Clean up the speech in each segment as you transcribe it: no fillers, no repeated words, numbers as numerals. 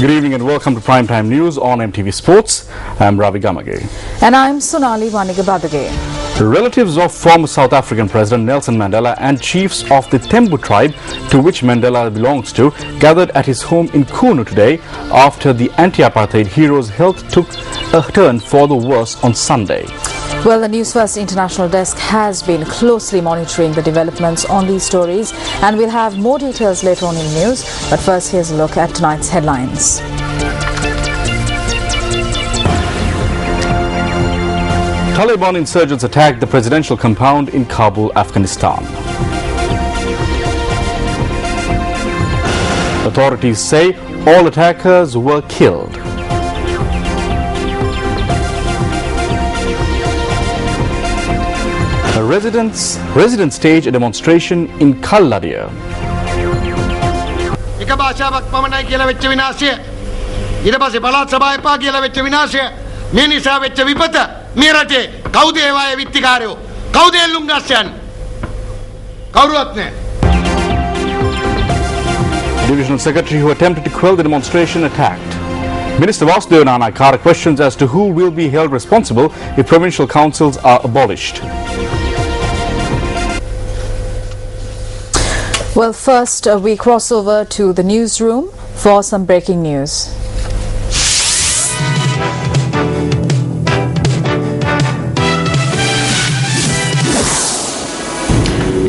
Good evening and welcome to Primetime News on MTV Sports. I'm Ravi Gamage. And I'm Sonali Vanigabadage. Relatives of former South African President Nelson Mandela and chiefs of the Thembu tribe, to which Mandela belongs to, gathered at his home in Kunu today after the anti-apartheid hero's health took a turn for the worse on Sunday. Well, the News First International Desk has been closely monitoring the developments on these stories, and we'll have more details later on in the news. But first, here's a look at tonight's headlines. Taliban insurgents attacked the presidential compound in Kabul, Afghanistan. Authorities say all attackers were killed. Residents stage a demonstration in Kalladia. එක භාෂාවක් පමණයි කියලා වෙච්ච විනාශය ඊට පස්සේ පළාත් සභා එපා කියලා වෙච්ච විනාශය මේ නිසා වෙච්ච විපත මේ රටේ කවුද ඒවායේ විත්තිකාරයෝ කවුද එල්ලුම් ගස්සයන් කවුරුවත් නැහැ. Divisional Secretary who attempted to quell the demonstration attacked. Minister Vasudeva Nanaikara questions as to who will be held responsible if provincial councils are abolished. Well, first we cross over to the newsroom for some breaking news.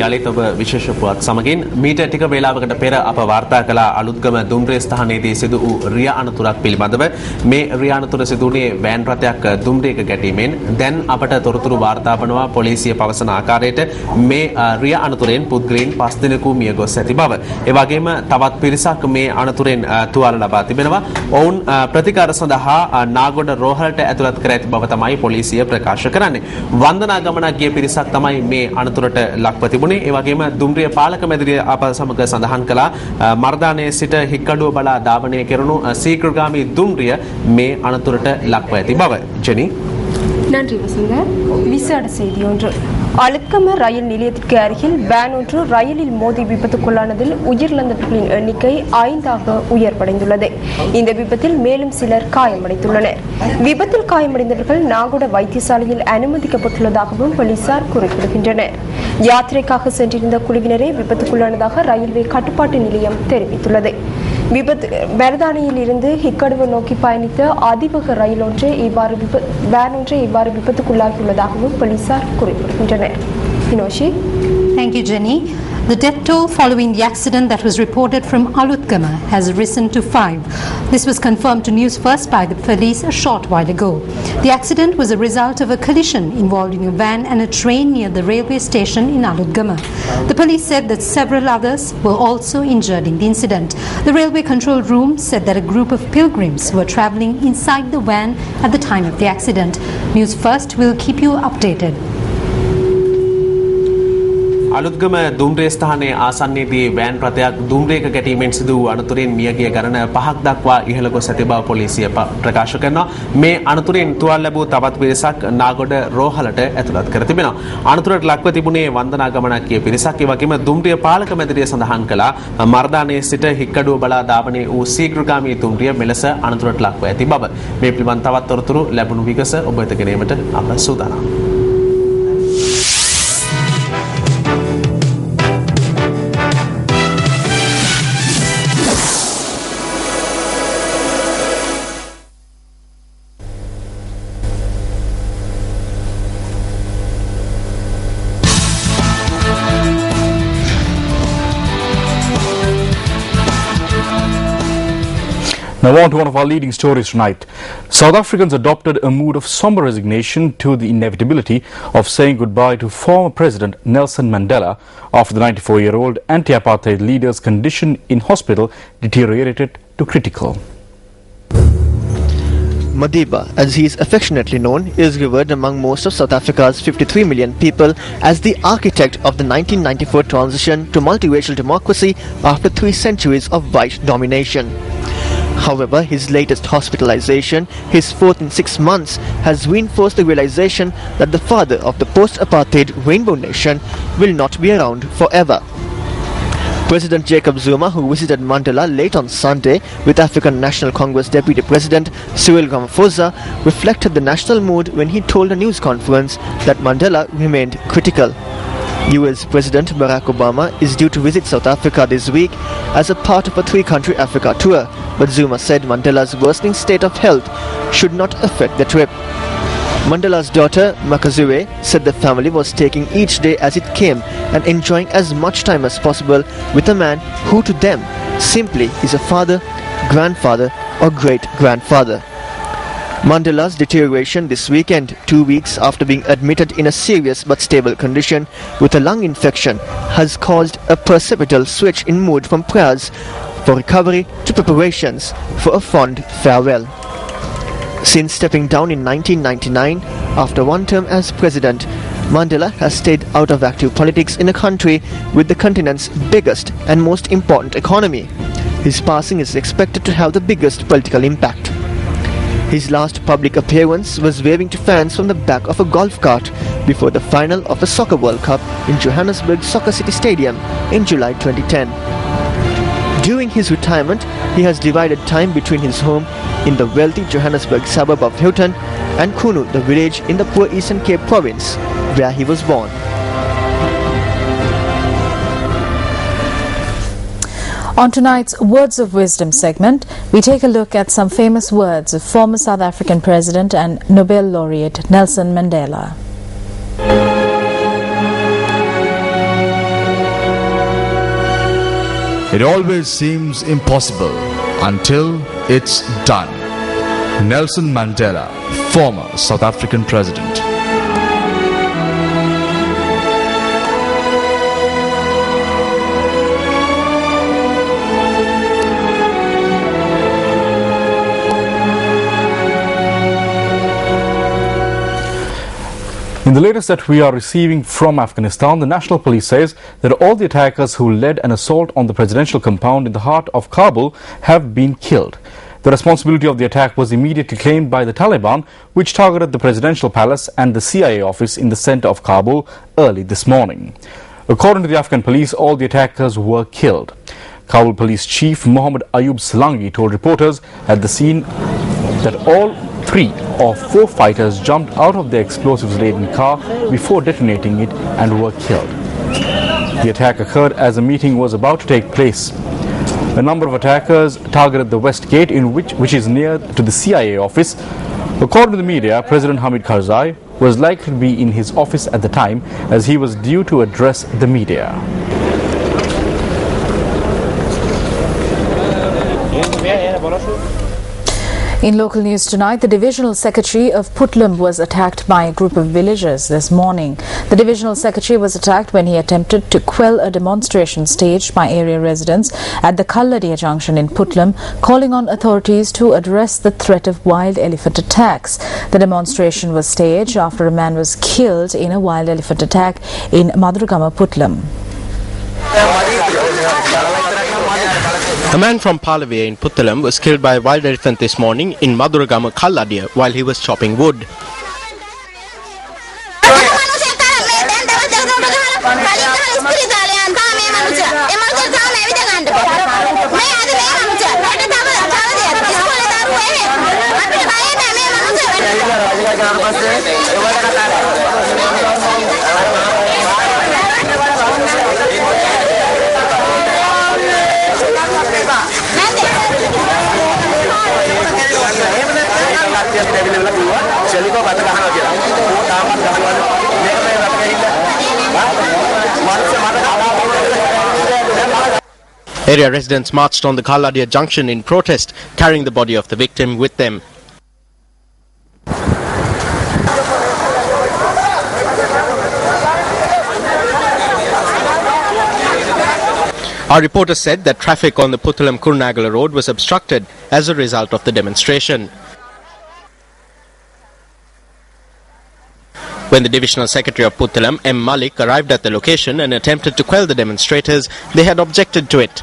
යලිත් ඔබ විශේෂ පුවත් සමගින් මීට ටික වේලාවකට පෙර අප වාර්තා කළ අලුත්ගම දුම්රිය ස්ථානයේදී සිදු වූ රිය අනතුරක් පිළිබඳව මේ රිය අනතුර සිදු වුණේ වෑන් රථයක් දුම්රියක ගැටීමෙන් දැන් අපට තොරතුරු වාර්තා වනවා පොලිසිය පවසන ආකාරයට මේ රිය අනතුරෙන් පුද්ගලයන් 5 දෙනෙකු මිය ගොස් ඇති බව. ඒ වගේම තවත් පිරිසක් මේ අනතුරෙන් තුවාල ලබා තිබෙනවා. ඔවුන් ප්‍රතිකාර සඳහා නාගොඩ රෝහලට ඇතුළත් කර ඇති බව තමයි පොලිසිය ප්‍රකාශ කරන්නේ. වන්දනා ගමනක් ගිය පිරිසක් තමයි මේ අනතුරට ලක්ව තිබුණේ. ඒ වගේම දුම්රිය පාලක මැදිරිය අප සමග සඳහන් කළා මර්දානයේ සිට හික්කඩුව බලා ධාවනය කෙරුණු සීක්‍රගාමී දුම්රිය මේ අනතුරට ලක්ව ඇති බව. ஜெனி நன்றி வசந்த. விசேட செய்தி ஒன்று. அழுத்கம ரயில் நிலையத்திற்கு அருகில் வேன் ஒன்று ரயிலில் மோதி விபத்துக்குள்ளானதில் உயிரிழந்தவர்களின் எண்ணிக்கை 5ஆக உயர்வடைந்துள்ளது. இந்த விபத்தில் மேலும் சிலர் காயமடைந்துள்ளனர். விபத்தில் காயமடைந்தவர்கள் நாகோட வைத்தியசாலையில் அனுமதிக்கப்பட்டுள்ளதாகவும் போலீசார் குறிப்பிடுகின்றனர். யாத்திரைக்காக சென்றிருந்த குழுவினரே விபத்துக்குள்ளானதாக ரயில்வே கட்டுப்பாட்டு நிலையம் தெரிவித்துள்ளது. மருதானியில் இருந்து ஹிக்கடுவை நோக்கி பயணித்த அதிவேக ரயில் ஒன்று வேன் ஒன்று இவ்வாறு விபத்துக்குள்ளாகியுள்ளதாகவும் போலீசார் குறிப்பிடுகின்றனர். Thank you, Jenny. The death toll following the accident that was reported from Alutgama has risen to 5. This was confirmed to News First by the police a short while ago. The accident was a result of a collision involving a van and a train near the railway station in Alutgama. The police said that several others were also injured in the incident. The railway control room said that a group of pilgrims were travelling inside the van at the time of the accident. News First will keep you updated. Aluthgama දුම්රිය ස්ථානයේ ආසන්නයේදී van රථයක් දුම්රියක ගැටීමෙන් සිදු වූ අනතුරෙන් මියගිය ගණන 5ක් දක්වා ඉහළ ගොස් ඇති බව පොලිසිය ප්‍රකාශ කරනවා. මේ අනතුරෙන් තුවාල ලැබූ තවත් පිරිසක් නාගොඩ රෝහලට ඇතුළත් කර තිබෙනවා. අනතුරට ලක්ව තිබුණේ වන්දනා ගමනක් ගිය පිරිසක්. ඒ වගේම දුම්රිය පාලක මැදිරිය සඳහන් කළා මර්දානයේ සිට හික්කඩුව බලා ධාවනය වූ ශීඝ්‍රගාමී දුම්රිය මෙලෙස අනතුරට ලක්ව ඇති බව. මේ පිළිබඳ තවත් තොරතුරු ලැබුණු විගස ඔබ වෙත ගෙනීමට අප සූදානම්. Now on to one of our leading stories tonight. South Africans adopted a mood of somber resignation to the inevitability of saying goodbye to former President Nelson Mandela after the 94-year-old anti-apartheid leader's condition in hospital deteriorated to critical. Madiba, as he is affectionately known, is revered among most of South Africa's 53 million people as the architect of the 1994 transition to multiracial democracy after 3 centuries of white domination. However, his latest hospitalization, his 4th in 6 months, has reinforced the realization that the father of the post-apartheid rainbow nation will not be around forever. President Jacob Zuma, who visited Mandela late on Sunday with African National Congress Deputy President Cyril Ramaphosa, reflected the national mood when he told a news conference that Mandela remained critical. US President Barack Obama is due to visit South Africa this week as a part of a three-country Africa tour, but Zuma said Mandela's worsening state of health should not affect the trip. Mandela's daughter, Makazure, said the family was taking each day as it came and enjoying as much time as possible with a man who to them simply is a father, grandfather or great-grandfather. Mandela's deterioration this weekend, 2 weeks after being admitted in a serious but stable condition with a lung infection, has caused a perceptible switch in mood from prayers for recovery to preparations for a fond farewell. Since stepping down in 1999, after one term as president, Mandela has stayed out of active politics in a country with the continent's biggest and most important economy. His passing is expected to have the biggest political impact. His last public appearance was waving to fans from the back of a golf cart before the final of the Soccer World Cup in Johannesburg's Soccer City Stadium in July 2010. During his retirement, he has divided time between his home in the wealthy Johannesburg suburb of Houghton and Kunu, the village in the poor Eastern Cape province, where he was born. On tonight's Words of Wisdom segment, we take a look at some famous words of former South African President and Nobel laureate Nelson Mandela. It always seems impossible until it's done. Nelson Mandela, former South African President. In the latest that we are receiving from Afghanistan, the National Police says that all the attackers who led an assault on the presidential compound in the heart of Kabul have been killed. The responsibility of the attack was immediately claimed by the Taliban, which targeted the presidential palace and the CIA office in the center of Kabul early this morning. According to the Afghan police, all the attackers were killed. Kabul Police Chief Mohammad Ayub Salangi told reporters at the scene that all 3 or 4 fighters jumped out of their explosives-laden car before detonating it and were killed. The attack occurred as a meeting was about to take place. A number of attackers targeted the West Gate, which is near to the CIA office. According to the media, President Hamid Karzai was likely to be in his office at the time as he was due to address the media. In local news tonight, the Divisional Secretary of Puntland was attacked by a group of villagers this morning. The Divisional Secretary was attacked when he attempted to quell a demonstration staged by area residents at the Kalladia junction in Puntland, calling on authorities to address the threat of wild elephant attacks. The demonstration was staged after a man was killed in a wild elephant attack in Madurgama, Puntland. A man from Palavia in Puttalam was killed by a wild elephant this morning in Madurgama, Kalladia while he was chopping wood. Area residents marched on the Kalladia junction in protest, carrying the body of the victim with them. Our reporter said that traffic on the Puttalam-Kurunegala road was obstructed as a result of the demonstration. When the Divisional Secretary of Puttalam, M. Malik, arrived at the location and attempted to quell the demonstrators, they had objected to it.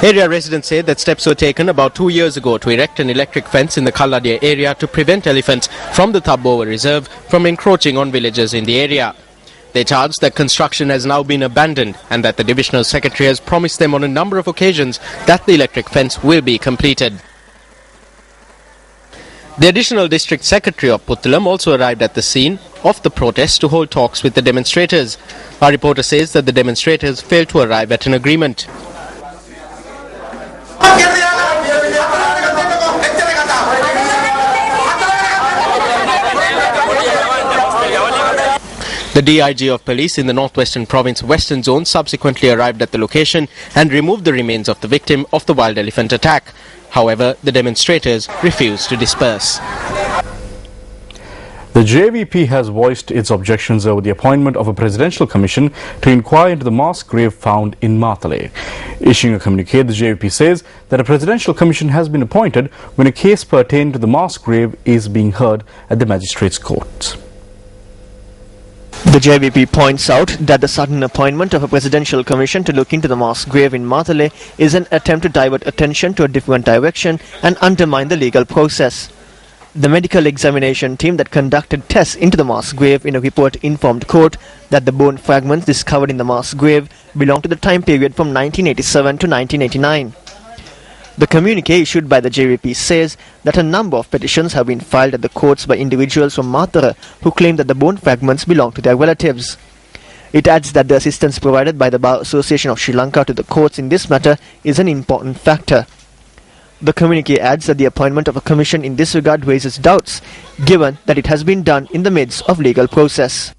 Area residents say that steps were taken about 2 years ago to erect an electric fence in the Kalladia area to prevent elephants from the Thabbowa Reserve from encroaching on villages in the area. They charge that construction has now been abandoned and that the Divisional Secretary has promised them on a number of occasions that the electric fence will be completed. The Additional District Secretary of Puttalam also arrived at the scene of the protest to hold talks with the demonstrators. Our reporter says that the demonstrators failed to arrive at an agreement. The DIG of police in the Northwestern Province Western Zone subsequently arrived at the location and removed the remains of the victim of the wild elephant attack. However, the demonstrators refused to disperse. The JVP has voiced its objections over the appointment of a presidential commission to inquire into the mass grave found in Mandela. Issuing a communique, the JVP says that a presidential commission has been appointed when a case pertaining to the mass grave is being heard at the magistrates' court. The JVP points out that the sudden appointment of a presidential commission to look into the mass grave in Mandela is an attempt to divert attention to a different direction and undermine the legal process. The medical examination team that conducted tests into the mass grave in a report informed court that the bone fragments discovered in the mass grave belong to the time period from 1987 to 1989. The communique issued by the JVP says that a number of petitions have been filed at the courts by individuals from Mandela who claim that the bone fragments belong to their relatives. It adds that the assistance provided by the Bar Association of Sri Lanka to the courts in this matter is an important factor. The communique adds that the appointment of a commission in this regard raises doubts, given that it has been done in the midst of legal process.